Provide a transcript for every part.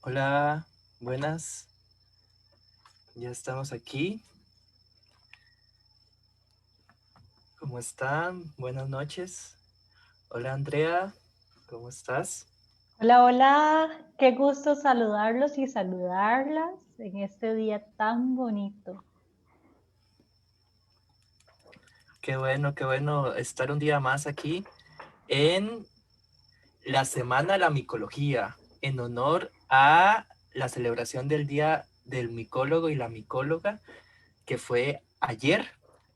Hola, buenas, ya estamos aquí. ¿Cómo están? Buenas noches. Hola Andrea, ¿cómo estás? Hola, hola, qué gusto saludarlos y saludarlas en este día tan bonito. Qué bueno estar un día más aquí en la Semana de la Micología, en honor a la celebración del Día del Micólogo y la Micóloga, que fue ayer,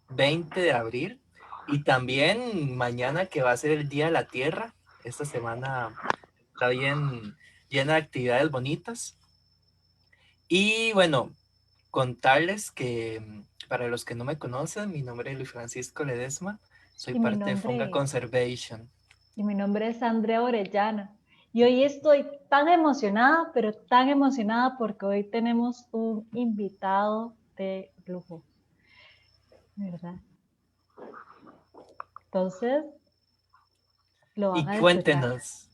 20 de abril, y también mañana que va a ser el Día de la Tierra. Esta semana está bien llena de actividades bonitas. Y bueno, contarles que para los que no me conocen, mi nombre es Luis Francisco Ledesma, soy Y mi parte de Funga nombre, Conservation. y mi nombre es Andrea Orellana. Y hoy estoy tan emocionada, pero tan emocionada porque hoy tenemos un invitado de lujo, ¿verdad? Entonces, lo van Y a escuchar. cuéntenos,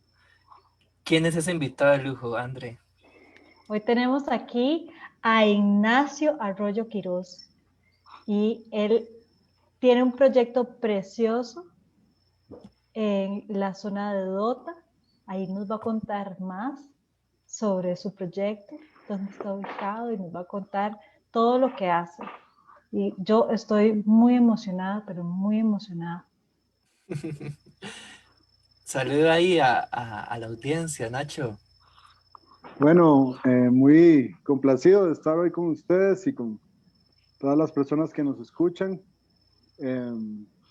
¿quién es ese invitado de lujo, André? Hoy tenemos aquí a Ignacio Arroyo Quirós y él tiene un proyecto precioso en la zona de Dota. Ahí nos va a contar más sobre su proyecto, dónde está ubicado y nos va a contar todo lo que hace. Y yo estoy muy emocionada, pero muy emocionada. Saluda ahí a la audiencia, Nacho. Bueno, muy complacido de estar hoy con ustedes y con todas las personas que nos escuchan. Eh,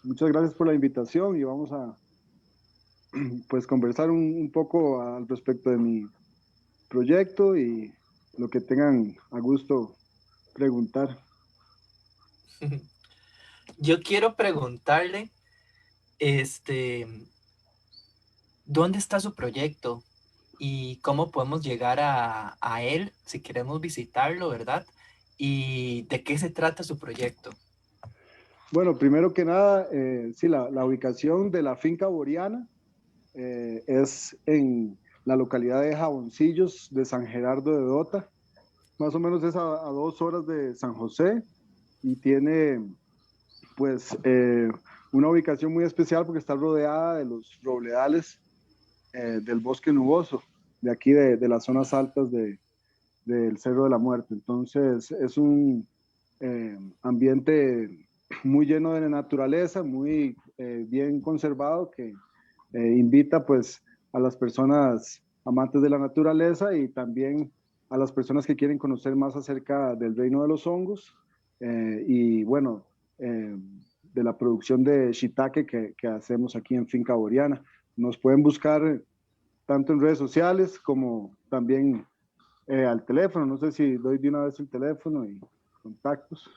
Muchas gracias por la invitación y vamos a pues conversar un poco al respecto de mi proyecto y lo que tengan a gusto preguntar. Yo quiero preguntarle, este, ¿dónde está su proyecto? ¿Y cómo podemos llegar a él si queremos visitarlo, verdad? ¿Y de qué se trata su proyecto? Bueno, primero que nada, sí, la ubicación de la finca Boreana es en la localidad de Jaboncillos de San Gerardo de Dota. Más o menos es a 2 horas de San José y tiene pues una ubicación muy especial porque está rodeada de los robledales del bosque nuboso, de aquí de las zonas altas del Cerro de la Muerte. Entonces es un ambiente muy lleno de naturaleza, muy bien conservado, que invita pues a las personas amantes de la naturaleza y también a las personas que quieren conocer más acerca del reino de los hongos y bueno, de la producción de shiitake que hacemos aquí en Finca Boreana. Nos pueden buscar tanto en redes sociales como también al teléfono. No sé si doy de una vez el teléfono y contactos.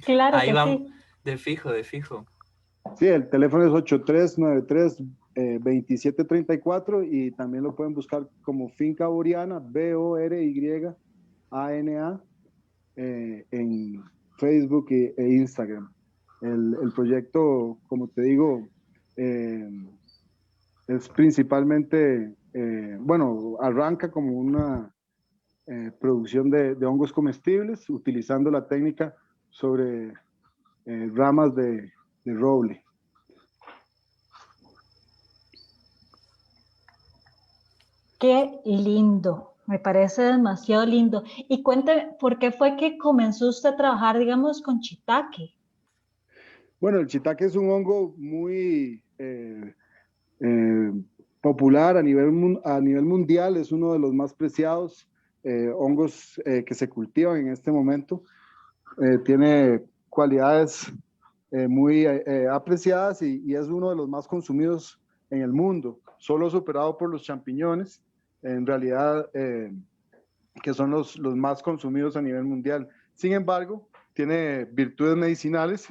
Claro Ahí que vamos, sí. de fijo, de fijo. Sí, el teléfono es 8393 2734 y también lo pueden buscar como Finca Boreana, Boryana, en Facebook e Instagram. El proyecto, como te digo, eh, es principalmente, bueno, arranca como una producción de hongos comestibles utilizando la técnica sobre ramas de roble. Qué lindo. Me parece demasiado lindo. Y cuénteme, ¿por qué fue que comenzó usted a trabajar, digamos, con Chitaque? Bueno, el shiitake es un hongo muy eh, popular a nivel mundial, es uno de los más preciados hongos que se cultivan en este momento. Tiene cualidades muy apreciadas y es uno de los más consumidos en el mundo, solo superado por los champiñones, en realidad, que son los más consumidos a nivel mundial. Sin embargo, tiene virtudes medicinales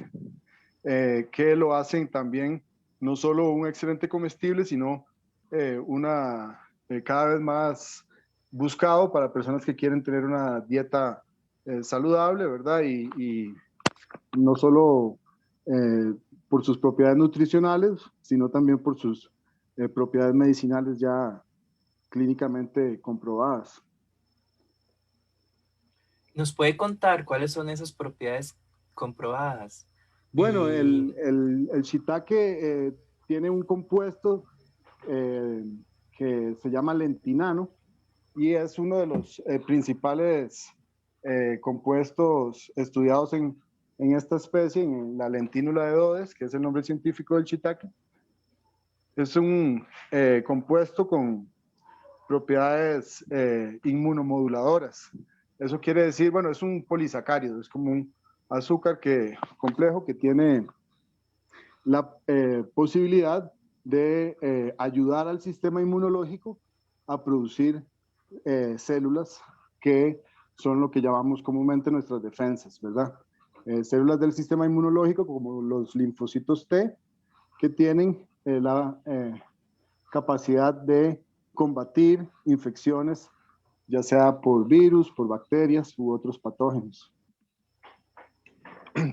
que lo hacen también no solo un excelente comestible, sino cada vez más buscado para personas que quieren tener una dieta saludable, ¿verdad? Y no solo eh, por sus propiedades nutricionales, sino también por sus propiedades medicinales ya clínicamente comprobadas. ¿Nos puede contar cuáles son esas propiedades comprobadas? Bueno, Y el shiitake tiene un compuesto que se llama lentinano y es uno de los principales compuestos estudiados en esta especie, en la lentínula de Rhodes, que es el nombre científico del shiitake. Es un compuesto con propiedades inmunomoduladoras. Eso quiere decir, bueno, es un polisacárido, es como un azúcar complejo que tiene la posibilidad de ayudar al sistema inmunológico a producir células que son lo que llamamos comúnmente nuestras defensas, ¿verdad? Células del sistema inmunológico como los linfocitos T, que tienen la capacidad de combatir infecciones, ya sea por virus, por bacterias u otros patógenos.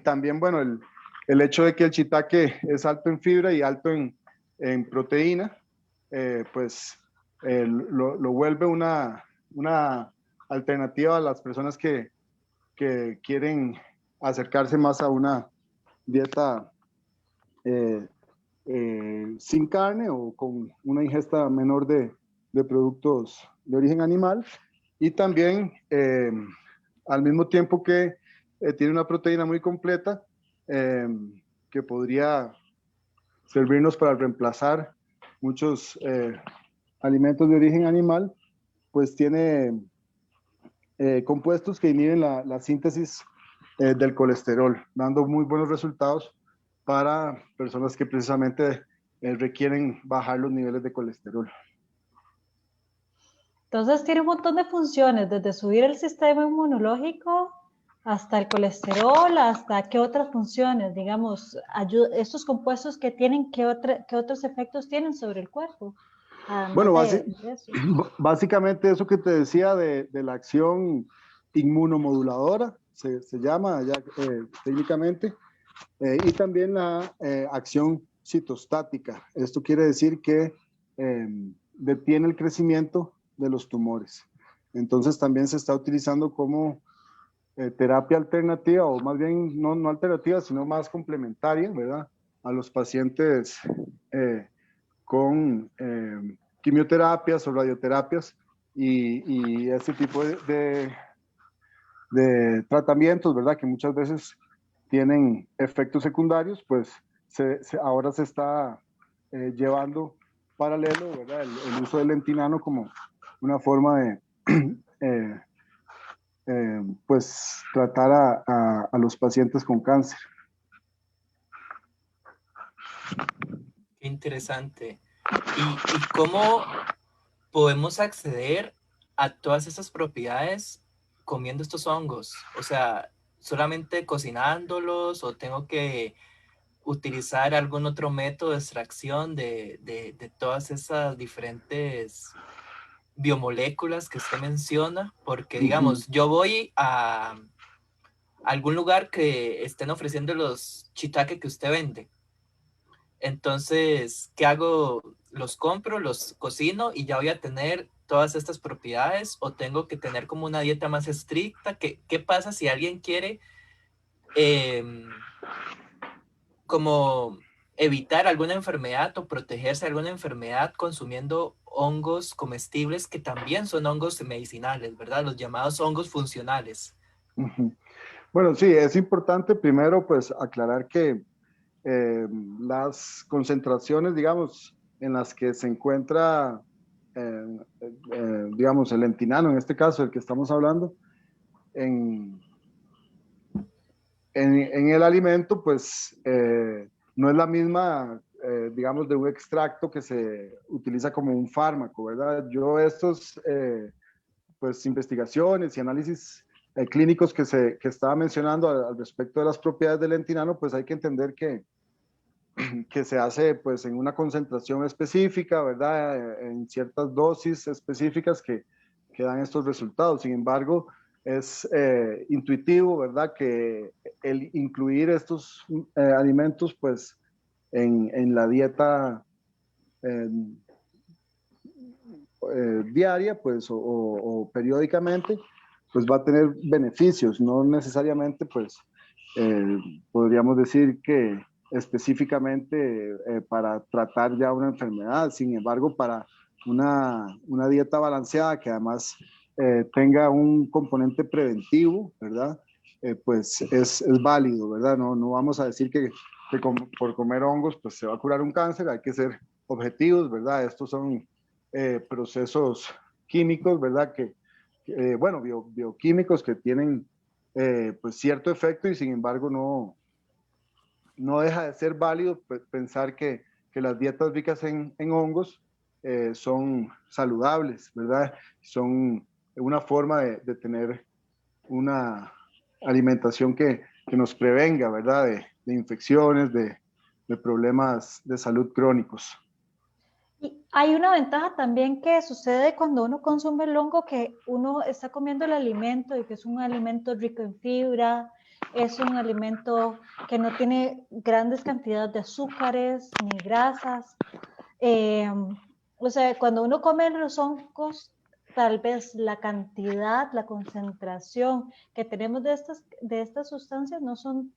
También, bueno, el hecho de que el shiitake es alto en fibra y alto en proteína, pues lo vuelve una alternativa a las personas que quieren acercarse más a una dieta sin carne o con una ingesta menor de productos de origen animal, y también al mismo tiempo que tiene una proteína muy completa que podría servirnos para reemplazar muchos alimentos de origen animal, pues tiene compuestos que inhiben la síntesis del colesterol, dando muy buenos resultados para personas que precisamente requieren bajar los niveles de colesterol. Entonces tiene un montón de funciones, desde subir el sistema inmunológico hasta el colesterol, hasta qué otras funciones, digamos, estos compuestos que tienen, qué otros efectos tienen sobre el cuerpo. Bueno, De eso. básicamente eso que te decía de la acción inmunomoduladora, se llama ya técnicamente, y también la acción citostática. Esto quiere decir que detiene el crecimiento de los tumores. Entonces también se está utilizando como terapia alternativa, o más bien no alternativa, sino más complementaria, ¿verdad? A los pacientes con quimioterapias o radioterapias y este tipo de tratamientos, ¿verdad? Que muchas veces tienen efectos secundarios, pues ahora se está llevando paralelo, ¿verdad? El uso del lentinano como una forma de pues tratar a los pacientes con cáncer. qué interesante. ¿Y cómo podemos acceder a todas esas propiedades comiendo estos hongos? O sea, ¿solamente cocinándolos o tengo que utilizar algún otro método de extracción de todas esas diferentes biomoléculas que usted menciona? Porque, digamos, yo voy a algún lugar que estén ofreciendo los shiitake que usted vende. Entonces, ¿qué hago? ¿Los compro, los cocino y ya voy a tener todas estas propiedades? ¿O tengo que tener como una dieta más estricta? ¿Qué pasa si alguien quiere como evitar alguna enfermedad o protegerse de alguna enfermedad consumiendo hongos comestibles que también son hongos medicinales, ¿verdad? Los llamados hongos funcionales. Bueno, sí, es importante primero pues aclarar que las concentraciones, digamos, en las que se encuentra, digamos, el lentinano, en este caso, el que estamos hablando, en el alimento, pues no es la misma, digamos, de un extracto que se utiliza como un fármaco, ¿verdad? Yo estos, pues, investigaciones y análisis clínicos que estaba mencionando al respecto de las propiedades del lentinano, pues hay que entender que se hace pues en una concentración específica, ¿verdad? En ciertas dosis específicas que dan estos resultados. Sin embargo, es intuitivo, ¿verdad? Que el incluir estos alimentos pues en la dieta diaria, pues, o periódicamente, pues va a tener beneficios, no necesariamente, pues, podríamos decir que específicamente para tratar ya una enfermedad. Sin embargo, para una dieta balanceada que además tenga un componente preventivo, ¿verdad? Pues es válido, ¿verdad? No vamos a decir que por comer hongos pues se va a curar un cáncer, hay que ser objetivos, ¿verdad? Estos son procesos químicos, ¿verdad? Bueno, bioquímicos que tienen pues cierto efecto y sin embargo no deja de ser válido pensar que las dietas ricas en hongos son saludables, ¿verdad? Son una forma de tener una alimentación que nos prevenga, ¿verdad? De infecciones, de problemas de salud crónicos. Y hay una ventaja también que sucede cuando uno consume el hongo, que uno está comiendo el alimento y que es un alimento rico en fibra, es un alimento que no tiene grandes cantidades de azúcares ni grasas. O sea, cuando uno come los hongos, tal vez la cantidad, la concentración que tenemos de estas sustancias no son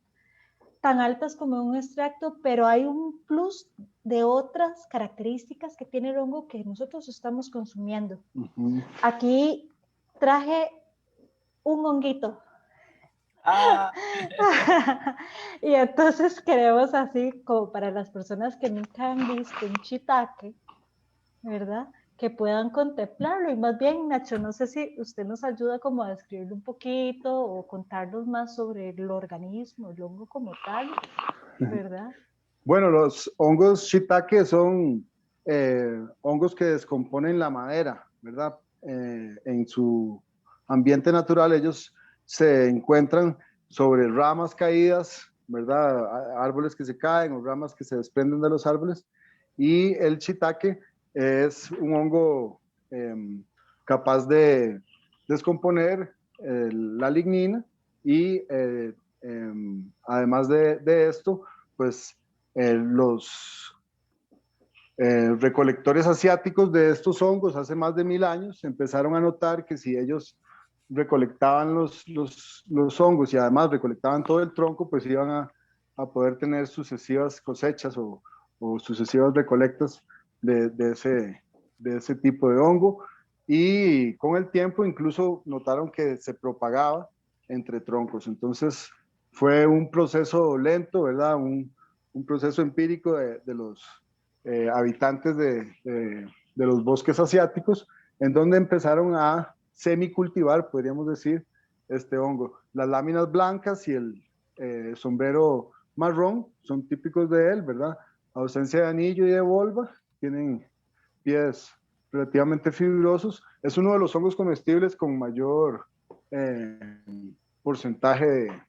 tan altas como un extracto, pero hay un plus de otras características que tiene el hongo que nosotros estamos consumiendo. Uh-huh. Aquí traje un honguito. Ah. Y entonces queremos así, como para las personas que nunca han visto un shiitake, ¿verdad? Que puedan contemplarlo. Y más bien, Nacho, no sé si usted nos ayuda como a describirlo un poquito o contarnos más sobre el organismo, el hongo como tal, ¿verdad? Bueno, los hongos shiitake son hongos que descomponen la madera, ¿verdad? En su ambiente natural ellos se encuentran sobre ramas caídas, ¿verdad? Árboles que se caen o ramas que se desprenden de los árboles. Y el shiitake es un hongo capaz de descomponer la lignina y además de esto, pues los recolectores asiáticos de estos hongos hace más de 1000 años empezaron a notar que si ellos recolectaban los hongos y además recolectaban todo el tronco, pues iban a poder tener sucesivas cosechas o sucesivas recolectas de ese tipo de hongo. Y con el tiempo incluso notaron que se propagaba entre troncos. Entonces fue un proceso lento, ¿verdad? Un proceso empírico de los habitantes de los bosques asiáticos, en donde empezaron a semicultivar, podríamos decir, este hongo. Las láminas blancas y el sombrero marrón son típicos de él, ¿verdad? Ausencia de anillo y de volva, tienen pies relativamente fibrosos. Es uno de los hongos comestibles con mayor porcentaje de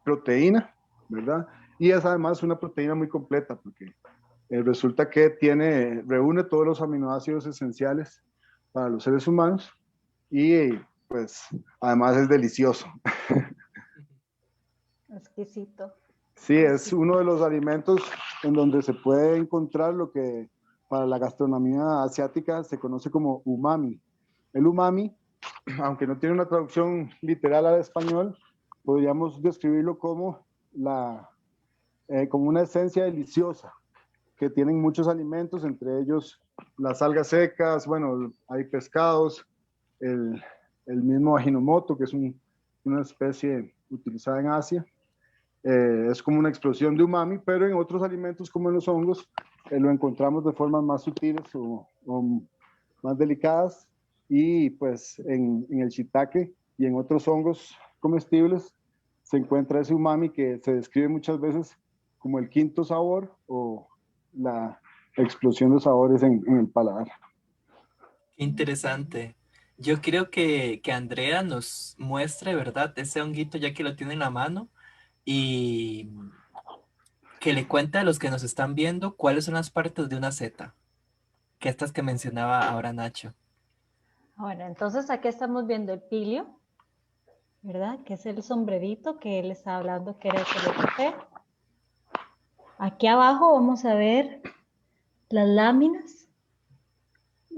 proteína, ¿verdad? Y es además una proteína muy completa porque resulta que reúne todos los aminoácidos esenciales para los seres humanos y pues además es delicioso. Exquisito. Sí, es uno de los alimentos en donde se puede encontrar lo que para la gastronomía asiática se conoce como umami. El umami, aunque no tiene una traducción literal al español, podríamos describirlo como como una esencia deliciosa que tienen muchos alimentos, entre ellos las algas secas, bueno, hay pescados, el mismo ajinomoto, que es una especie utilizada en Asia. Es como una explosión de umami, pero en otros alimentos como en los hongos lo encontramos de formas más sutiles o más delicadas, y pues en el shiitake y en otros hongos comestibles se encuentra ese umami que se describe muchas veces como el quinto sabor o la explosión de sabores en el paladar. Qué interesante. Yo creo que Andrea nos muestre, ¿verdad? Ese honguito ya que lo tiene en la mano y que le cuente a los que nos están viendo cuáles son las partes de una seta, que estas que mencionaba ahora Nacho. Bueno, entonces aquí estamos viendo el pilio, ¿verdad? Que es el sombrerito que él estaba hablando que era el café. Aquí abajo vamos a ver las láminas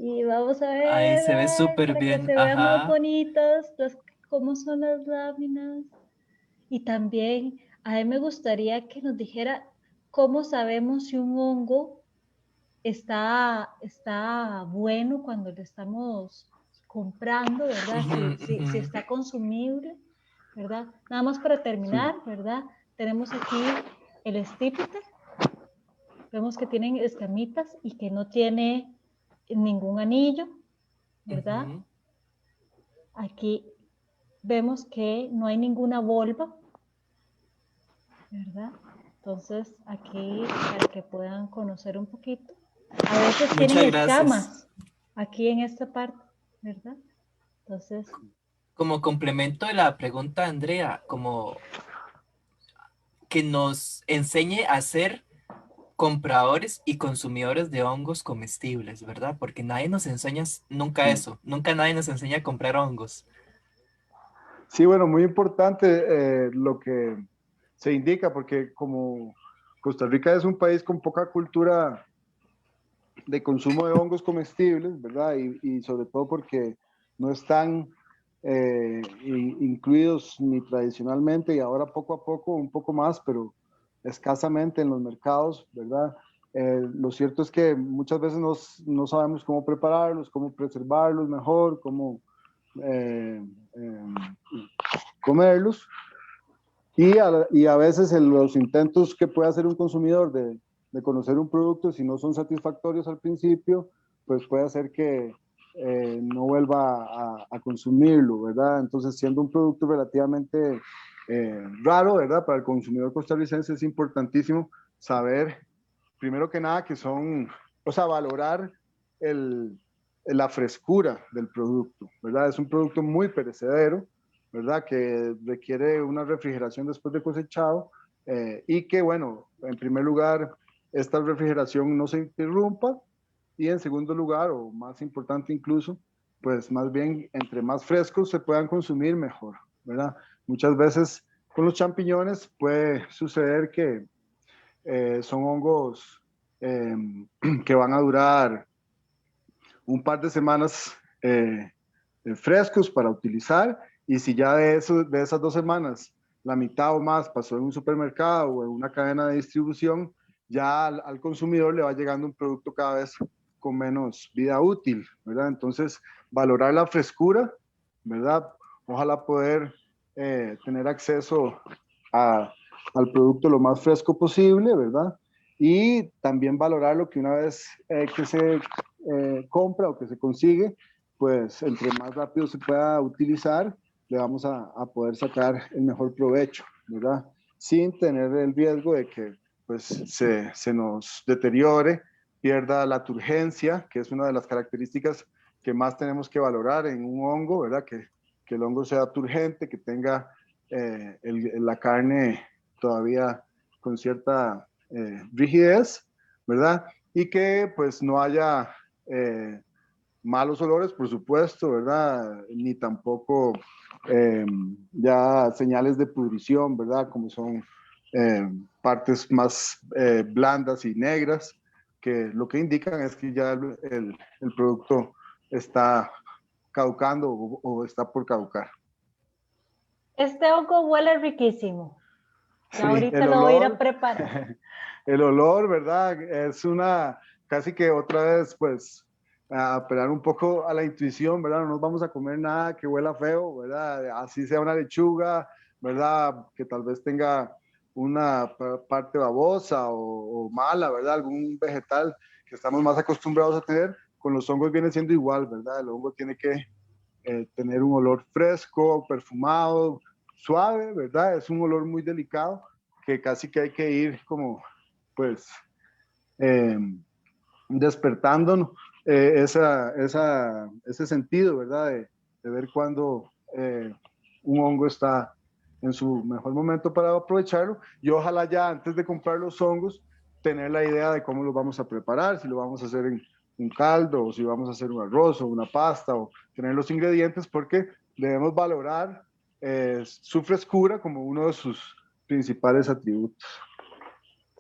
Y vamos a Ahí ver, se ve ay, súper para que bien, se vean más ajá. bonitas, cómo son las láminas. Y también a mí me gustaría que nos dijera cómo sabemos si un hongo está bueno cuando lo estamos comprando, ¿verdad? Ujú, Si ujú, está consumible, ¿verdad? Nada más para Sí, terminar, ¿verdad? Tenemos aquí el estípite. Vemos que tienen escamitas y que no tiene ningún anillo, ¿verdad? ujú. Aquí vemos que no hay ninguna volva, ¿verdad? Entonces, aquí para que puedan conocer un poquito. A veces tienen Muchas gracias. escamas aquí en esta parte, ¿verdad? Entonces, Como complemento de la pregunta, Andrea, como que nos enseñe a ser compradores y consumidores de hongos comestibles, ¿verdad? Porque nadie nos enseña nunca sí. eso, nunca nadie nos enseña a comprar hongos. Sí, bueno, muy importante lo que se indica, porque como Costa Rica es un país con poca cultura de consumo de hongos comestibles, ¿verdad? Y sobre todo porque no están incluidos ni tradicionalmente y ahora poco a poco, un poco más, pero escasamente en los mercados, ¿verdad? Lo cierto es que muchas veces no sabemos cómo prepararlos, cómo preservarlos mejor, cómo eh, eh, comerlos. Y a veces en los intentos que puede hacer un consumidor de conocer un producto, si no son satisfactorios al principio, pues puede hacer que no vuelva a consumirlo, ¿verdad? Entonces, siendo un producto relativamente raro, ¿verdad? Para el consumidor costarricense es importantísimo saber, primero que nada, que son, o sea, valorar el, la frescura del producto, ¿verdad? Es un producto muy perecedero, ¿verdad? Que requiere una refrigeración después de cosechado y que, bueno, en primer lugar, esta refrigeración no se interrumpa y en segundo lugar, o más importante incluso, pues más bien entre más frescos se puedan consumir mejor, ¿verdad? Muchas veces con los champiñones puede suceder que son hongos eh, que van a durar un par de semanas frescos para utilizar y si ya de esas 2 semanas la mitad o más pasó en un supermercado o en una cadena de distribución, ya al consumidor le va llegando un producto cada vez con menos vida útil, ¿verdad? Entonces, valorar la frescura, ¿verdad? Ojalá poder tener acceso a, al producto lo más fresco posible, ¿verdad? Y también valorar lo que una vez que se compra o que se consigue, pues entre más rápido se pueda utilizar, le vamos a poder sacar el mejor provecho, ¿verdad? Sin tener el riesgo de que pues, se nos deteriore, pierda la turgencia, que es una de las características que más tenemos que valorar en un hongo, ¿verdad? Que el hongo sea turgente, que tenga la carne todavía con cierta rigidez, ¿verdad? Y que pues no haya malos olores, por supuesto, ¿verdad? Ni tampoco eh, ya señales de pudrición, ¿verdad? Como son partes más blandas y negras, que lo que indican es que ya el producto está caducando o está por caducar. este hongo huele riquísimo. Ya Sí, ahorita el lo voy a ir a olor, preparar. el olor, ¿verdad? Es una, casi que otra vez, pues, a apelar un poco a la intuición, ¿verdad? No nos vamos a comer nada que huela feo, ¿verdad? Así sea una lechuga, ¿verdad? Que tal vez tenga una parte babosa o mala, ¿verdad? Algún vegetal que estamos más acostumbrados a tener, con los hongos viene siendo igual, ¿verdad? El hongo tiene que tener un olor fresco, perfumado, suave, ¿verdad? Es un olor muy delicado que casi que hay que ir como, pues, eh, despertando ese sentido, ¿verdad? De ver cuando un hongo está en su mejor momento para aprovecharlo y ojalá ya antes de comprar los hongos tener la idea de cómo los vamos a preparar, si lo vamos a hacer en un caldo o si vamos a hacer un arroz o una pasta o tener los ingredientes porque debemos valorar su frescura como uno de sus principales atributos.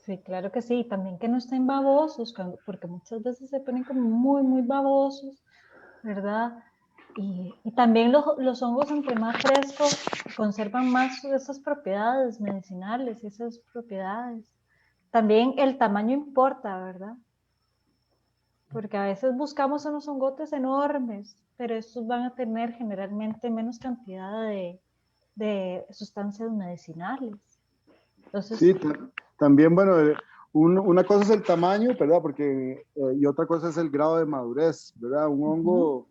Sí, claro que sí. Y también que no estén babosos, porque muchas veces se ponen como muy, muy babosos, ¿verdad? Y también los hongos, entre más frescos, conservan más esas propiedades medicinales y esas propiedades. También el tamaño importa, ¿verdad? Porque a veces buscamos unos hongotes enormes, pero estos van a tener generalmente menos cantidad de sustancias medicinales. Sí, Entonces, también, bueno, una cosa es el tamaño, ¿verdad? Porque, y otra cosa es el grado de madurez, ¿verdad? Un ujú, hongo,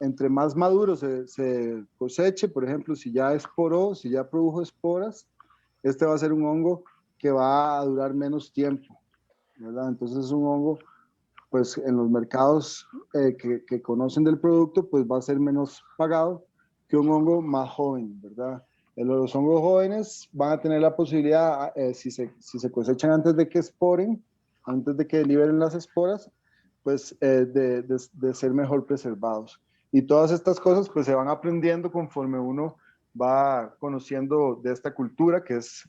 entre más maduro se coseche, por ejemplo, si ya esporó, si ya produjo esporas, este va a ser un hongo que va a durar menos tiempo, ¿verdad? Entonces es un hongo, pues en los mercados que conocen del producto, pues va a ser menos pagado que un hongo más joven, ¿verdad? Los hongos jóvenes van a tener la posibilidad, si se cosechan antes de que esporen, antes de que liberen las esporas, pues de ser mejor preservados. Y todas estas cosas pues se van aprendiendo conforme uno va conociendo de esta cultura que es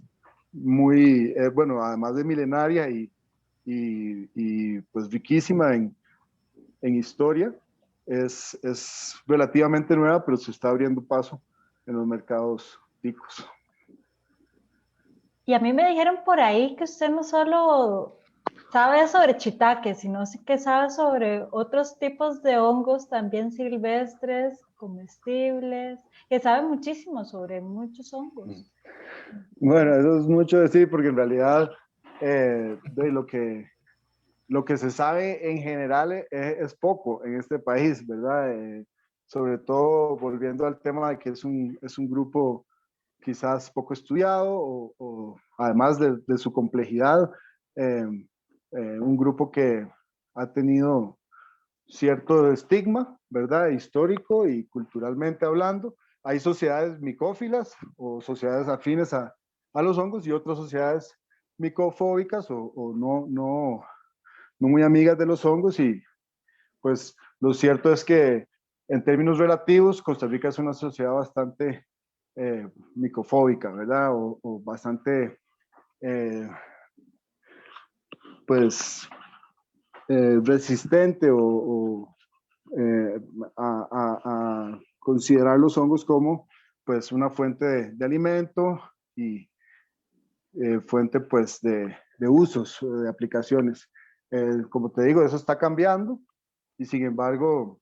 muy, bueno, además de milenaria y pues riquísima en historia, es relativamente nueva, pero se está abriendo paso en los mercados ticos. y a mí me dijeron por ahí que usted no solo sabe sobre shiitake, sino que sabe sobre otros tipos de hongos también silvestres, comestibles, que sabe muchísimo sobre muchos hongos. Bueno, eso es mucho decir porque en realidad de lo que se sabe en general es poco en este país, ¿verdad? Sobre todo volviendo al tema de que es un grupo quizás poco estudiado o además de su complejidad, eh, un grupo que ha tenido cierto estigma, ¿verdad? Histórico y culturalmente hablando. Hay sociedades micófilas o sociedades afines a los hongos y otras sociedades micofóbicas o no muy amigas de los hongos y pues lo cierto es que en términos relativos Costa Rica es una sociedad bastante micofóbica, ¿verdad? O bastante, eh, pues, resistente eh, a considerar los hongos como, pues, una fuente de alimento y fuente, pues, de usos, de aplicaciones. Como te digo, eso está cambiando y sin embargo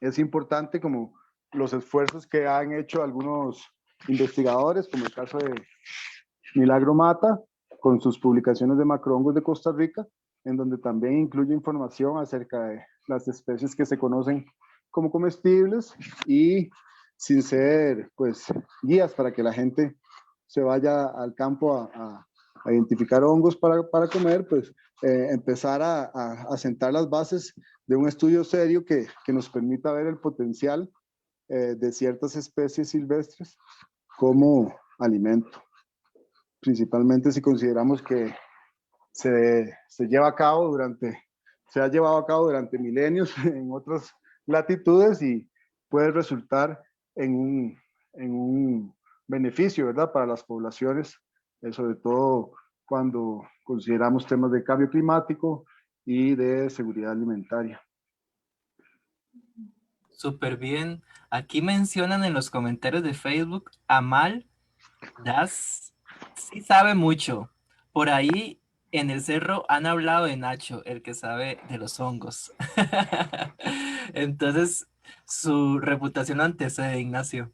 es importante como los esfuerzos que han hecho algunos investigadores, como el caso de Milagro Mata, con sus publicaciones de macrohongos de Costa Rica, en donde también incluye información acerca de las especies que se conocen como comestibles y sin ser pues guías para que la gente se vaya al campo a identificar hongos para comer, pues empezar a sentar las bases de un estudio serio que nos permita ver el potencial de ciertas especies silvestres como alimento, principalmente si consideramos que se lleva a cabo se ha llevado a cabo durante milenios en otras latitudes y puede resultar en un beneficio, ¿verdad? Para las poblaciones, sobre todo cuando consideramos temas de cambio climático y de seguridad alimentaria. Súper bien. Aquí mencionan en los comentarios de Facebook, Amal Das sí sabe mucho. Por ahí en el cerro han hablado de Nacho, el que sabe de los hongos. Entonces, su reputación lo antecede, Ignacio.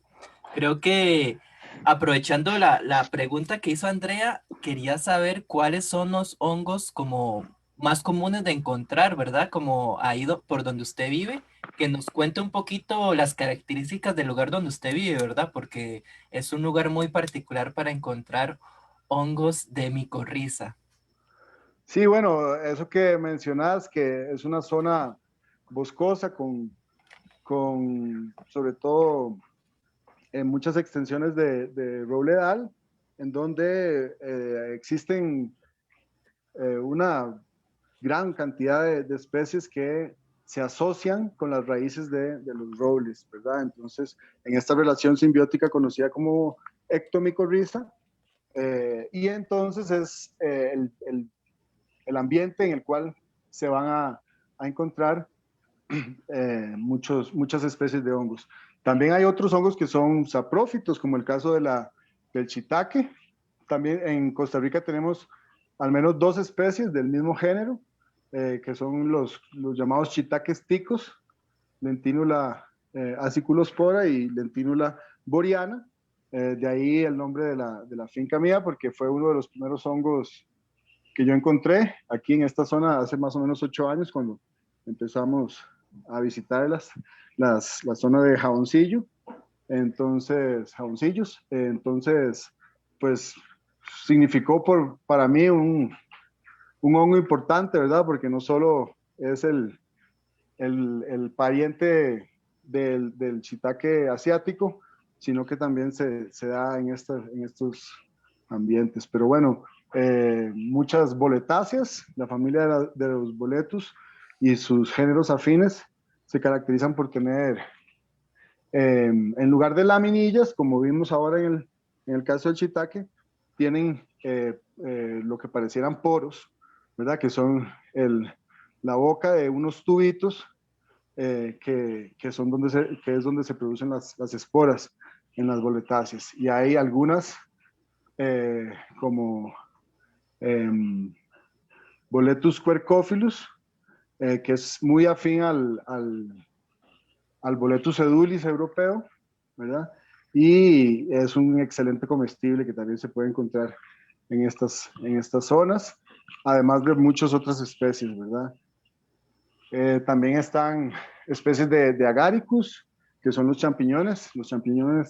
Creo que aprovechando la pregunta que hizo Andrea, quería saber cuáles son los hongos como más comunes de encontrar, ¿verdad? Como ahí por donde usted vive, que nos cuente un poquito las características del lugar donde usted vive, ¿verdad? Porque es un lugar muy particular para encontrar hongos de micorriza. Sí, bueno, eso que mencionas, que es una zona boscosa con sobre todo muchas extensiones de robledal, en donde existen una gran cantidad de especies que se asocian con las raíces de los robles, ¿verdad? Entonces, en esta relación simbiótica conocida como ectomicorriza, Y entonces es el ambiente en el cual se van a encontrar muchas especies de hongos. También hay otros hongos que son saprófitos, como el caso del shiitake. También en Costa Rica tenemos al menos 2 especies del mismo género, que son los llamados shiitakes ticos, Lentinula aciculospora y Lentinula boreana. De ahí el nombre de la finca mía, porque fue uno de los primeros hongos que yo encontré aquí en esta zona hace más o menos 8 años, cuando empezamos a visitar la zona de Jaboncillo. Entonces, Jaboncillos. Entonces, pues significó para mí un hongo importante, ¿verdad? Porque no solo es el pariente del shiitake asiático, sino que también se da en estos ambientes. Pero bueno, muchas boletáceas, la familia de los boletus y sus géneros afines se caracterizan por tener, en lugar de laminillas, como vimos ahora en el caso del shiitake, tienen lo que parecieran poros, ¿verdad? Que son la boca de unos tubitos que es donde se producen las esporas en las boletáceas. Y hay algunas como Boletus quercófilus, que es muy afín al Boletus edulis europeo, ¿verdad? Y es un excelente comestible que también se puede encontrar en estas zonas, además de muchas otras especies, ¿verdad? También están especies de agaricus, que son los champiñones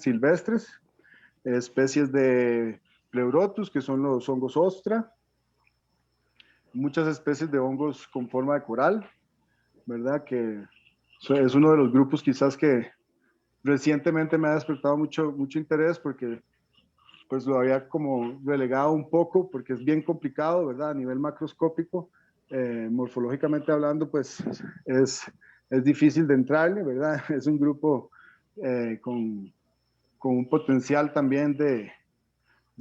silvestres, especies de pleurotus, que son los hongos ostra, muchas especies de hongos con forma de coral, ¿verdad? Que es uno de los grupos quizás que recientemente me ha despertado mucho interés, porque pues lo había como relegado un poco, porque es bien complicado, ¿verdad? A nivel macroscópico, morfológicamente hablando, pues es difícil de entrarle, ¿verdad? Es un grupo con un potencial también de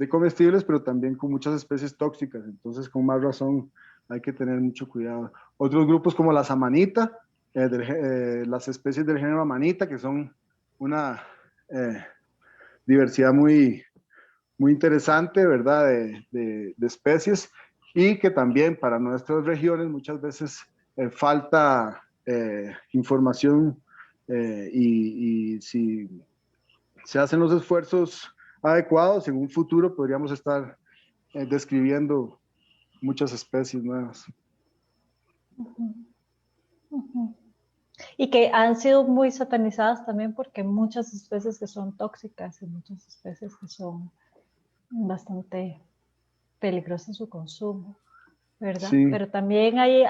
comestibles, pero también con muchas especies tóxicas, entonces con más razón hay que tener mucho cuidado. Otros grupos como la samanita, las especies del género amanita, que son una diversidad muy interesante, ¿verdad? De especies, y que también para nuestras regiones muchas veces falta información, y si se hacen los esfuerzos adecuados, en un futuro podríamos estar describiendo muchas especies nuevas. Ujú, ujú. Y que han sido muy satanizadas también, porque hay muchas especies que son tóxicas y muchas especies que son bastante peligrosas en su consumo, ¿verdad? Sí, Pero también hay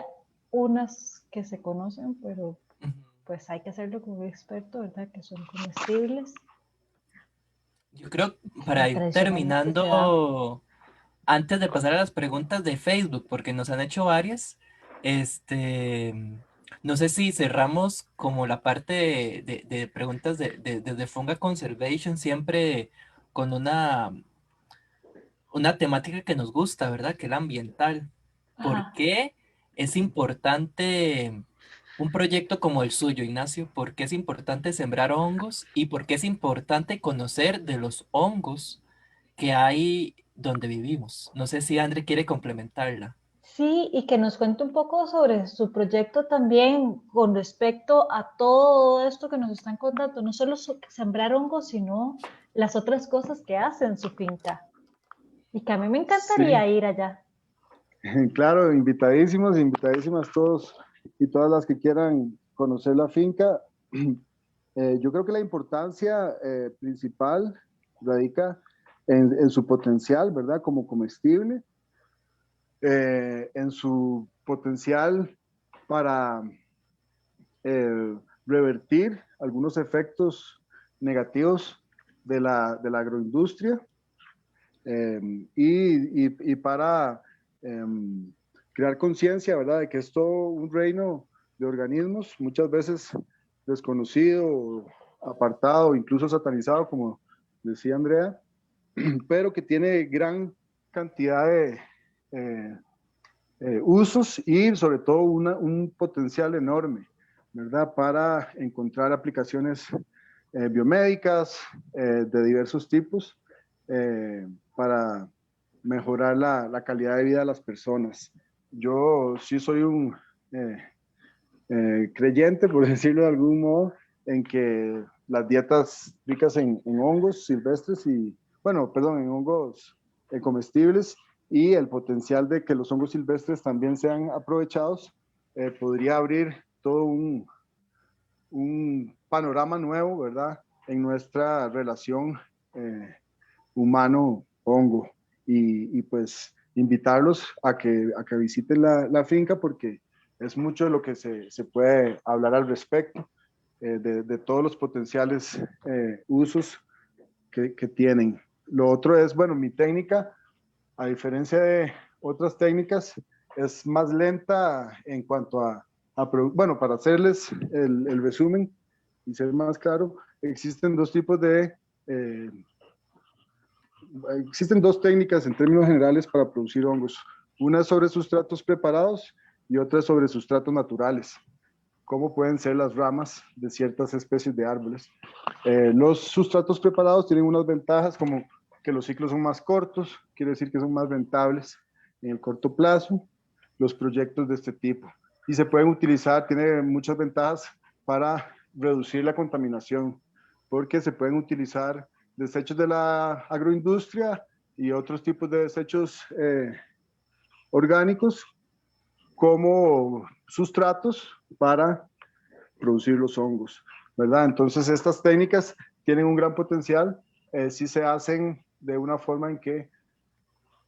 unas que se conocen, pero Ujú. pues hay que hacerlo como un experto, ¿verdad? Que son comestibles Yo creo, y para ir tradicionalmente se da. terminando, antes de pasar a las preguntas de Facebook, porque nos han hecho varias, este, no sé si cerramos como la parte de preguntas de Funga Conservation, siempre con una temática que nos gusta, ¿verdad? Que es la ambiental. ¿Por Ajá. qué es importante un proyecto como el suyo, Ignacio? ¿Por qué es importante sembrar hongos? ¿Y por qué es importante conocer de los hongos que hay donde vivimos? No sé si André quiere complementarla. Sí, y que nos cuente un poco sobre su proyecto también con respecto a todo esto que nos están contando, no solo sembrar hongos, sino las otras cosas que hace en su finca. Y que a mí me sí, encantaría ir allá. claro, invitadísimas todos y todas las que quieran conocer la finca. Yo creo que la importancia principal radica en su potencial, ¿verdad? Como comestible, en su potencial para revertir algunos efectos negativos de la agroindustria, y para crear conciencia, ¿verdad? De que es todo un reino de organismos, muchas veces desconocido, apartado, incluso satanizado, como decía Andrea, pero que tiene gran cantidad de usos y sobre todo un potencial enorme, ¿verdad? Para encontrar aplicaciones biomédicas de diversos tipos para mejorar la calidad de vida de las personas. Yo sí soy un creyente, por decirlo de algún modo, en que las dietas ricas en hongos silvestres y, bueno, perdón, en hongos comestibles y el potencial de que los hongos silvestres también sean aprovechados, podría abrir todo un panorama nuevo, ¿verdad? En nuestra relación humano-hongo. Y pues invitarlos a que visiten la finca porque es mucho de lo que se puede hablar al respecto, de todos los potenciales usos que tienen. Lo otro es, bueno, mi técnica, a diferencia de otras técnicas, es más lenta en cuanto bueno, para hacerles el resumen y ser más claro, existen dos tipos existen dos técnicas en términos generales para producir hongos. Una es sobre sustratos preparados y otra es sobre sustratos naturales, como pueden ser las ramas de ciertas especies de árboles. Los sustratos preparados tienen unas ventajas como que los ciclos son más cortos, quiere decir que son más rentables en el corto plazo los proyectos de este tipo. Y se pueden utilizar, tiene muchas ventajas para reducir la contaminación, porque se pueden utilizar desechos de la agroindustria y otros tipos de desechos orgánicos como sustratos para producir los hongos, ¿verdad? Entonces estas técnicas tienen un gran potencial si se hacen de una forma en que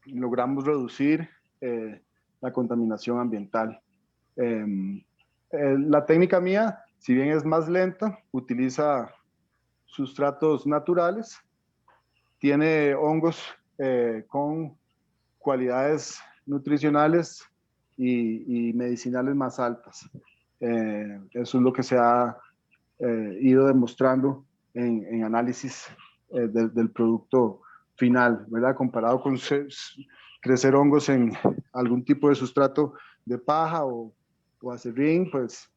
logramos reducir la contaminación ambiental. La técnica mía, si bien es más lenta, utiliza sustratos naturales, tiene hongos con cualidades nutricionales y medicinales más altas. Eso es lo que se ha ido demostrando en análisis del producto final, ¿verdad? Comparado con crecer hongos en algún tipo de sustrato de paja o acerrín, pues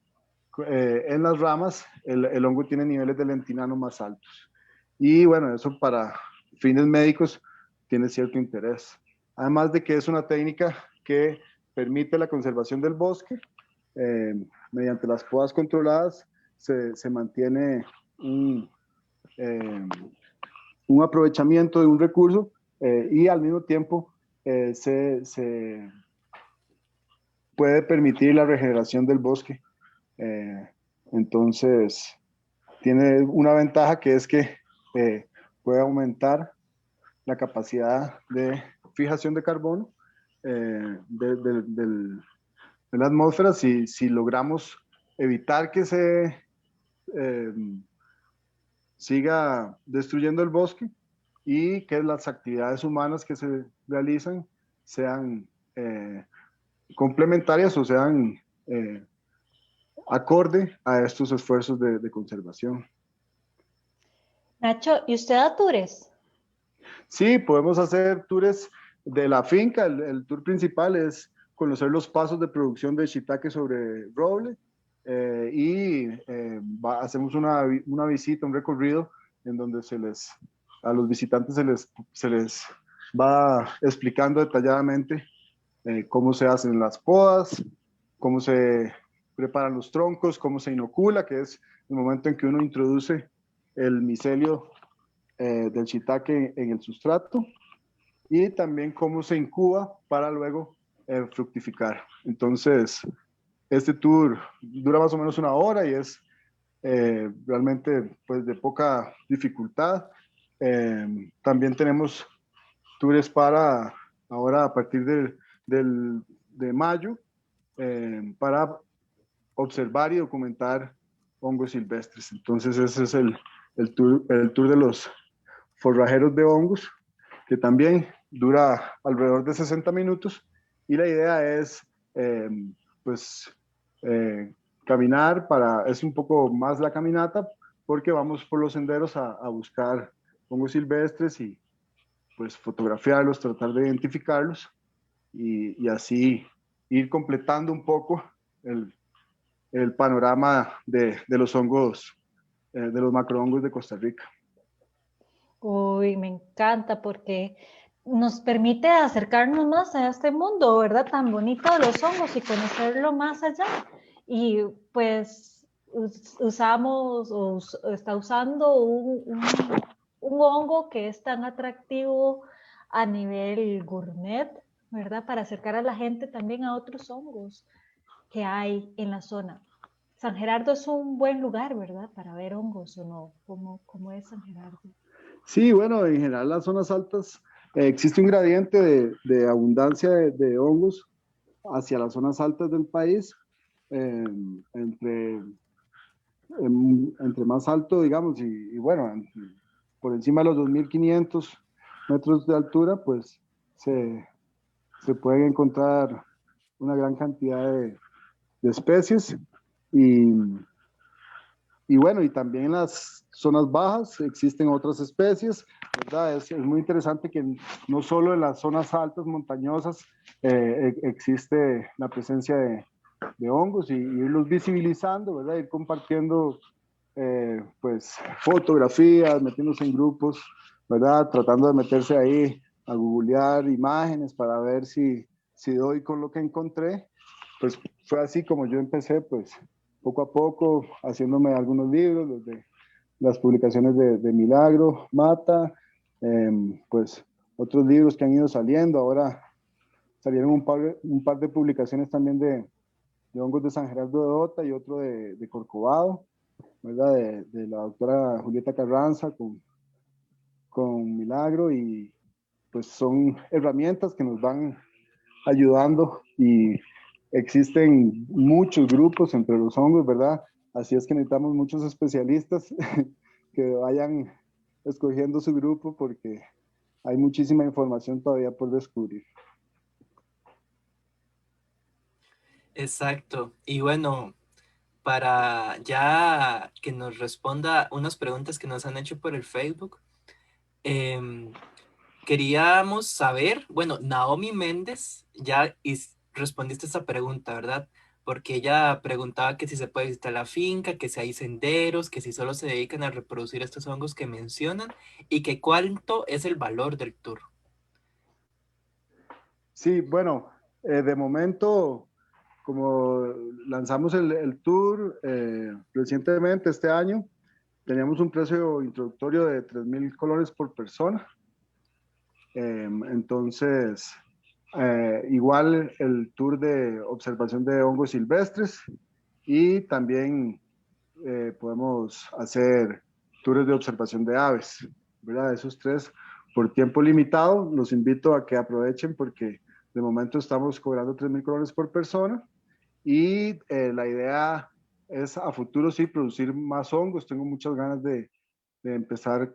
en las ramas el hongo tiene niveles de lentinano más altos. Y bueno, eso para fines médicos tiene cierto interés. Además de que es una técnica que permite la conservación del bosque, mediante las podas controladas se mantiene un aprovechamiento de un recurso y al mismo tiempo se puede permitir la regeneración del bosque. Entonces, tiene una ventaja que es que puede aumentar la capacidad de fijación de carbono de la atmósfera si logramos evitar que se siga destruyendo el bosque y que las actividades humanas que se realizan sean complementarias o sean acorde a estos esfuerzos de conservación. Nacho, ¿y usted da tours? Sí, podemos hacer tours de la finca. El tour principal es conocer los pasos de producción de shiitake sobre roble hacemos una visita, un recorrido en donde a los visitantes se les va explicando detalladamente cómo se hacen las podas, cómo se preparan los troncos, cómo se inocula, que es el momento en que uno introduce el micelio del shiitake en el sustrato, y también cómo se incuba para luego fructificar. Entonces, este tour dura más o menos una hora y es realmente pues, de poca dificultad. También tenemos tours para ahora a partir de mayo para observar y documentar hongos silvestres. Entonces ese es el tour de los forrajeros de hongos, que también dura alrededor de 60 minutos y la idea es pues caminar es un poco más la caminata porque vamos por los senderos a buscar hongos silvestres pues fotografiarlos, tratar de identificarlos y así ir completando un poco el panorama de los hongos, de los macrohongos de Costa Rica. Uy, me encanta porque nos permite acercarnos más a este mundo, ¿verdad? Tan bonito de los hongos y conocerlo más allá. Y pues usamos o está usando un hongo que es tan atractivo a nivel gourmet, ¿verdad? Para acercar a la gente también a otros hongos que hay en la zona. San Gerardo es un buen lugar, ¿verdad? Para ver hongos o no. ¿Cómo es San Gerardo? Sí, bueno, en general las zonas altas existe un gradiente de abundancia de hongos hacia las zonas altas del país, eh, entre, entre más alto, digamos, y bueno, por encima de los 2.500 metros de altura, pues se pueden encontrar una gran cantidad de especies y, y bueno, y también en las zonas bajas existen otras especies, ¿verdad? Es muy interesante que no solo en las zonas altas montañosas existe la presencia de hongos y irlos visibilizando, ¿verdad? Ir compartiendo pues fotografías, metiéndose en grupos, ¿verdad? Tratando de meterse ahí a googlear imágenes para ver si doy con lo que encontré. Pues fue así como yo empecé, pues poco a poco haciéndome algunos libros, desde las publicaciones de Milagro, Mata, pues otros libros que han ido saliendo. Ahora salieron un par de publicaciones también de hongos de San Gerardo de Ota y otro de Corcovado, ¿verdad? De la doctora Julieta Carranza con Milagro y pues son herramientas que nos van ayudando y existen muchos grupos entre los hongos, ¿verdad? Así es que necesitamos muchos especialistas que vayan escogiendo su grupo porque hay muchísima información todavía por descubrir. Exacto. Y bueno, para ya que nos responda unas preguntas que nos han hecho por el Facebook, em, queríamos saber, bueno, Naomi Méndez, ya respondiste esta pregunta, ¿verdad? Porque ella preguntaba que si se puede visitar la finca, que si hay senderos, que si solo se dedican a reproducir estos hongos que mencionan y que cuánto es el valor del tour. Sí, bueno, de momento, como lanzamos el tour recientemente este año, teníamos un precio introductorio de 3.000 colones por persona. Entonces, igual el tour de observación de hongos silvestres y también podemos hacer tours de observación de aves, ¿verdad? Esos tres por tiempo limitado. Los invito a que aprovechen porque de momento estamos cobrando 3.000 colones por persona y la idea es a futuro sí producir más hongos. Tengo muchas ganas de empezar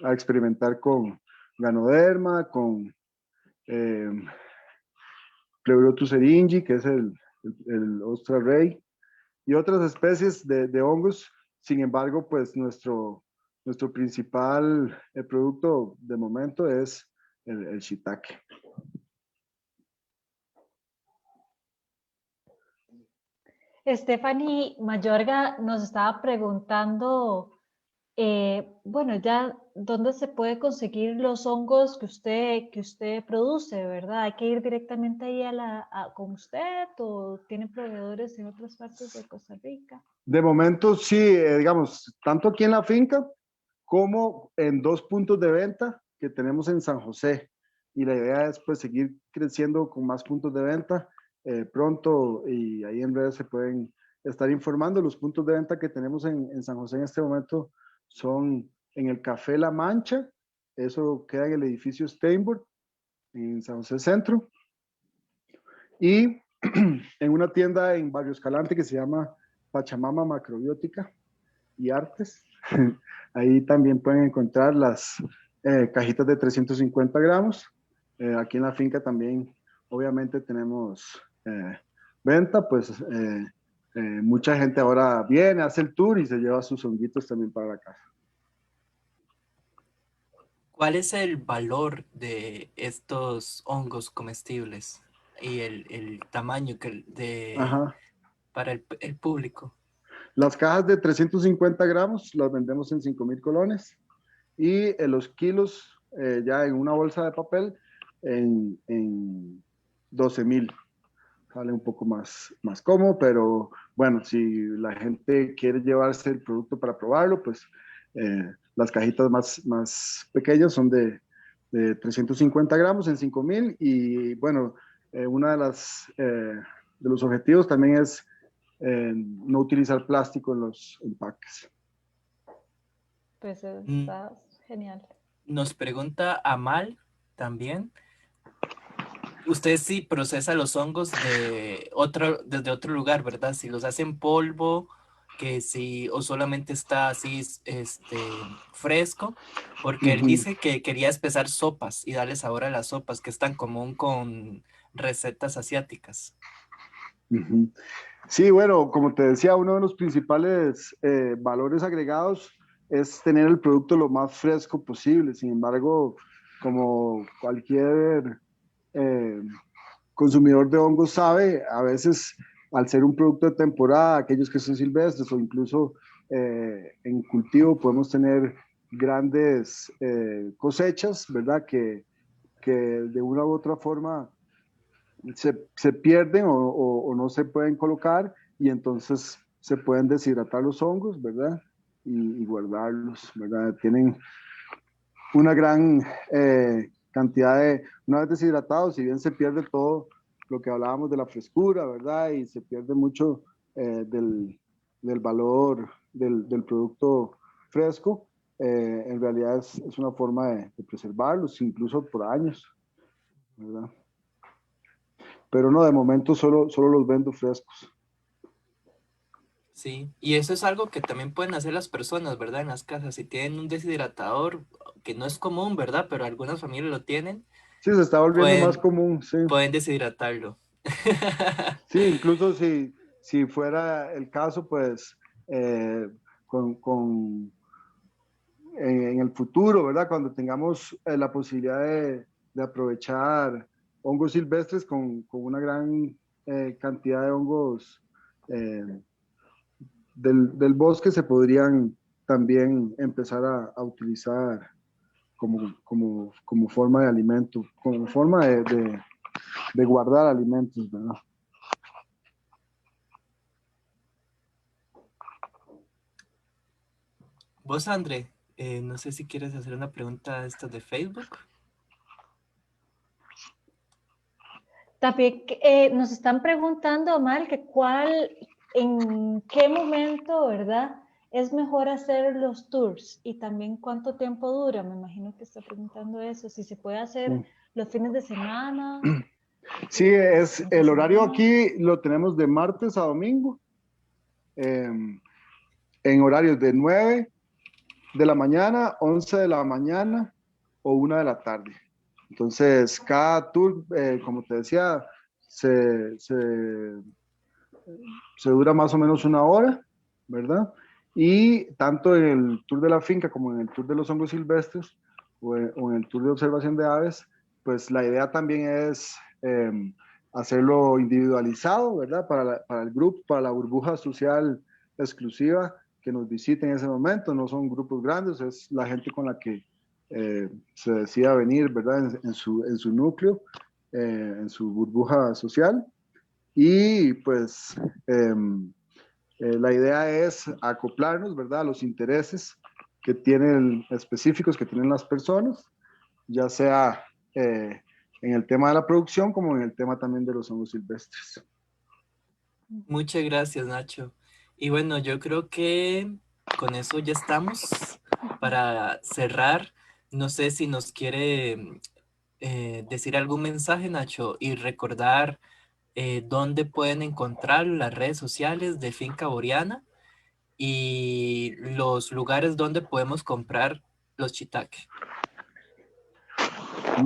a experimentar con Ganoderma, con Pleurotus eringi, que es el ostra rey, y otras especies de hongos. Sin embargo, pues nuestro principal producto de momento es el shiitake. Stephanie Mayorga nos estaba preguntando, bueno, ya, ¿dónde se puede conseguir los hongos que usted produce, verdad? ¿Hay que ir directamente ahí con usted o tiene proveedores en otras partes de Costa Rica? De momento, sí, digamos, tanto aquí en la finca como en 2 puntos de venta que tenemos en San José. Y la idea es pues seguir creciendo con más puntos de venta pronto y ahí en redes se pueden estar informando. Los puntos de venta que tenemos en San José en este momento son en el Café La Mancha, eso queda en el edificio Steinburg, en San José Centro, y en una tienda en Barrio Escalante que se llama Pachamama Macrobiótica y Artes. Ahí también pueden encontrar las cajitas de 350 gramos. Aquí en la finca también, obviamente, tenemos venta, pues mucha gente ahora viene, hace el tour y se lleva sus honguitos también para la casa. ¿Cuál es el valor de estos hongos comestibles y el tamaño Ajá. para el público? Las cajas de 350 gramos las vendemos en 5.000 colones y los kilos ya en una bolsa de papel en 12.000. Sale un poco más cómodo, pero bueno, si la gente quiere llevarse el producto para probarlo, pues las cajitas más pequeñas son de 350 gramos en 5.000 y bueno, una de los objetivos también es no utilizar plástico en los empaques. Pues Mm, está genial. Nos pregunta Amal también. Usted sí procesa los hongos desde otro lugar, ¿verdad? Si los hace en polvo, que si, o solamente está así, fresco, porque él Ujú, dice que quería espesar sopas y darle sabor a las sopas, que es tan común con recetas asiáticas. ujú. Sí, bueno, como te decía, uno de los principales valores agregados es tener el producto lo más fresco posible. Sin embargo, como cualquier eh, consumidor de hongos sabe, a veces al ser un producto de temporada, aquellos que son silvestres o incluso en cultivo podemos tener grandes cosechas, ¿verdad? Que de una u otra forma se pierden o no se pueden colocar y entonces se pueden deshidratar los hongos, ¿verdad? Y guardarlos, ¿verdad? Tienen una gran cantidad una vez deshidratados, si bien se pierde todo lo que hablábamos de la frescura, ¿verdad? Y se pierde mucho del valor del producto fresco, en realidad es una forma de preservarlos, incluso por años, ¿verdad? Pero no, de momento solo los vendo frescos. Sí, y eso es algo que también pueden hacer las personas, ¿verdad? En las casas, si tienen un deshidratador, que no es común, ¿verdad? Pero algunas familias lo tienen, Sí, se está volviendo más pueden, común, sí. pueden deshidratarlo. Sí, incluso si fuera el caso, pues eh, con en el futuro, ¿verdad? Cuando tengamos la posibilidad de aprovechar hongos silvestres con una gran cantidad de hongos eh, del bosque, se podrían también empezar a utilizar como forma de alimento, como forma de guardar alimentos, ¿verdad? Vos, André, no sé si quieres hacer una pregunta esta de Facebook. También nos están preguntando, Mal, que en qué momento, ¿verdad? Es mejor hacer los tours y también cuánto tiempo dura. Me imagino que está preguntando eso, si se puede hacer Sí. los fines de semana, Sí, es entre el horario semana. aquí lo tenemos de martes a domingo, eh, en horarios de 9 de la mañana, 11 de la mañana o 1 de la tarde. Entonces, cada tour, como te decía, se, se, se dura más o menos 1 hora, ¿verdad? Y tanto en el tour de la finca como en el tour de los hongos silvestres o en el tour de observación de aves, pues la idea también es hacerlo individualizado, ¿verdad? Para el grupo, para la burbuja social exclusiva que nos visite en ese momento. No son grupos grandes, es la gente con la que se decida venir, ¿verdad? En su núcleo, en su burbuja social. Y pues eh, la idea es acoplarnos, ¿verdad? A los intereses que tienen específicos que tienen las personas, ya sea en el tema de la producción como en el tema también de los hongos silvestres. Muchas gracias, Nacho. Y bueno, yo creo que con eso ya estamos para cerrar. No sé si nos quiere decir algún mensaje, Nacho, y recordar dónde pueden encontrar las redes sociales de Finca Boreana y los lugares donde podemos comprar los shiitake.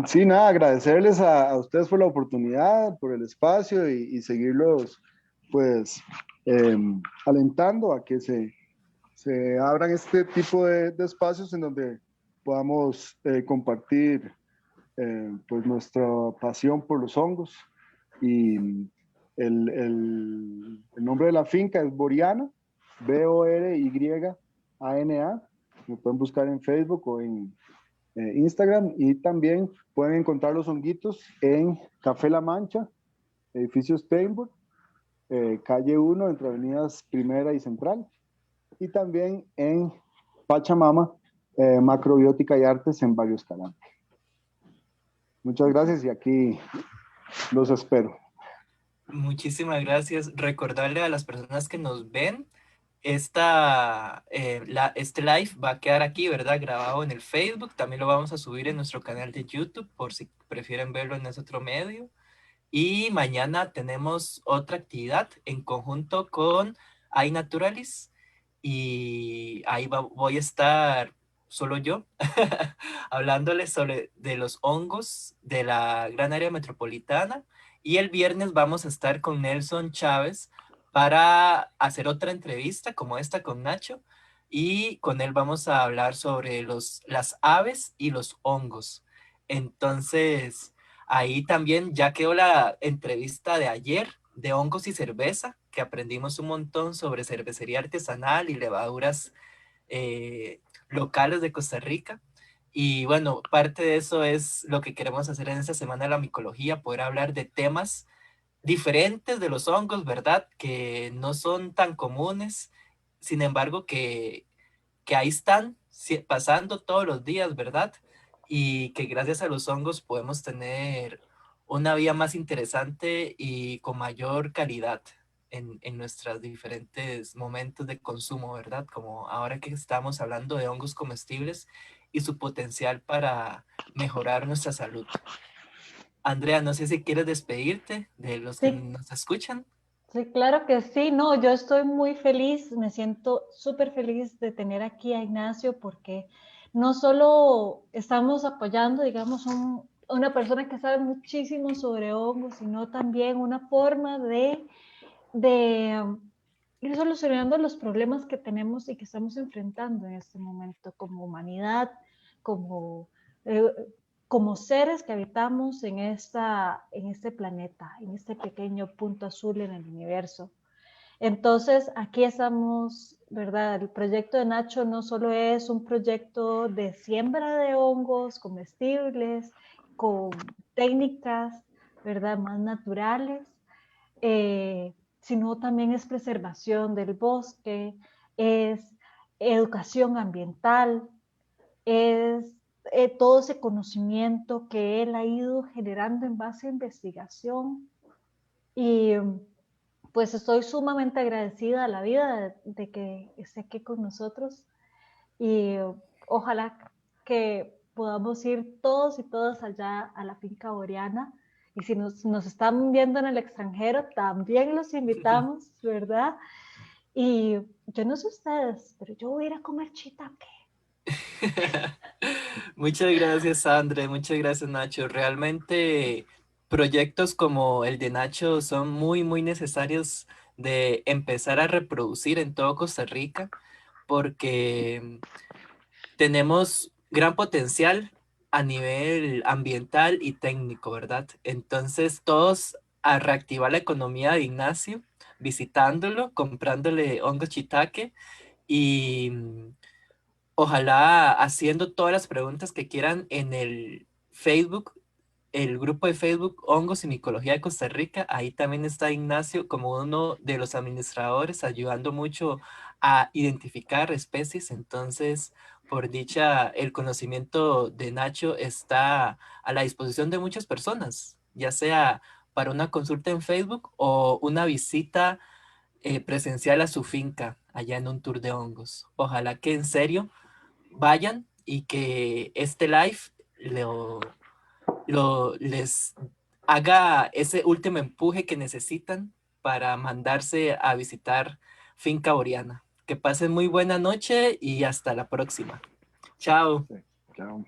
Sí, nada, agradecerles a ustedes por la oportunidad, por el espacio y seguirlos, pues, eh, alentando a que se abran este tipo de espacios en donde podamos compartir pues nuestra pasión por los hongos. Y el nombre de la finca es Boriana, Boryana. Me pueden buscar en Facebook o en Instagram, y también pueden encontrar los honguitos en Café La Mancha, edificio Steinburg, calle 1, entre avenidas Primera y Central, y también en Pachamama, Macrobiótica y Artes en Barrio Escalante. Muchas gracias y aquí los espero. Muchísimas gracias. Recordarle a las personas que nos ven, este live va a quedar aquí, ¿verdad? Grabado en el Facebook. También lo vamos a subir en nuestro canal de YouTube por si prefieren verlo en ese otro medio. Y mañana tenemos otra actividad en conjunto con iNaturalis. Y ahí voy a estar solo yo hablándoles sobre de los hongos de la gran área metropolitana. Y el viernes vamos a estar con Nelson Chávez para hacer otra entrevista como esta con Nacho. Y con él vamos a hablar sobre las aves y los hongos. Entonces, ahí también ya quedó la entrevista de ayer de hongos y cerveza, que aprendimos un montón sobre cervecería artesanal y levaduras locales de Costa Rica. Y bueno, parte de eso es lo que queremos hacer en esta semana de la micología, poder hablar de temas diferentes de los hongos, ¿verdad? Que no son tan comunes, sin embargo, que ahí están pasando todos los días, ¿verdad? Y que gracias a los hongos podemos tener una vida más interesante y con mayor calidad en nuestros diferentes momentos de consumo, ¿verdad? Como ahora que estamos hablando de hongos comestibles y su potencial para mejorar nuestra salud. Andrea, no sé si quieres despedirte de los que Sí, nos escuchan. sí, claro que sí. No, yo estoy muy feliz, me siento súper feliz de tener aquí a Ignacio porque no solo estamos apoyando, digamos, una persona que sabe muchísimo sobre hongos, sino también una forma de ir solucionando los problemas que tenemos y que estamos enfrentando en este momento como humanidad, como, eh, como seres que habitamos en este planeta, en este pequeño punto azul en el universo. Entonces, aquí estamos, ¿verdad? El proyecto de Nacho no solo es un proyecto de siembra de hongos comestibles, con técnicas, ¿verdad? Más naturales, eh, sino también es preservación del bosque, es educación ambiental, es todo ese conocimiento que él ha ido generando en base a investigación. Y pues estoy sumamente agradecida a la vida de que esté aquí con nosotros y ojalá que podamos ir todos y todas allá a la finca Boreana. Y si nos están viendo en el extranjero, también los invitamos, ¿verdad? Y yo no sé ustedes, pero yo voy a ir a comer chitaque. Muchas gracias, André. Muchas gracias, Nacho. Realmente proyectos como el de Nacho son muy, muy necesarios de empezar a reproducir en todo Costa Rica porque tenemos gran potencial a nivel ambiental y técnico, ¿verdad? Entonces, todos a reactivar la economía de Ignacio, visitándolo, comprándole hongos shiitake y ojalá haciendo todas las preguntas que quieran en el Facebook, el grupo de Facebook Hongos y Micología de Costa Rica. Ahí también está Ignacio como uno de los administradores, ayudando mucho a identificar especies. Entonces, por dicha, el conocimiento de Nacho está a la disposición de muchas personas, ya sea para una consulta en Facebook o una visita presencial a su finca allá en un tour de hongos. Ojalá que en serio vayan y que este live les haga ese último empuje que necesitan para mandarse a visitar Finca Boreana. Que pasen muy buena noche y hasta la próxima. Chao. Sí, chao.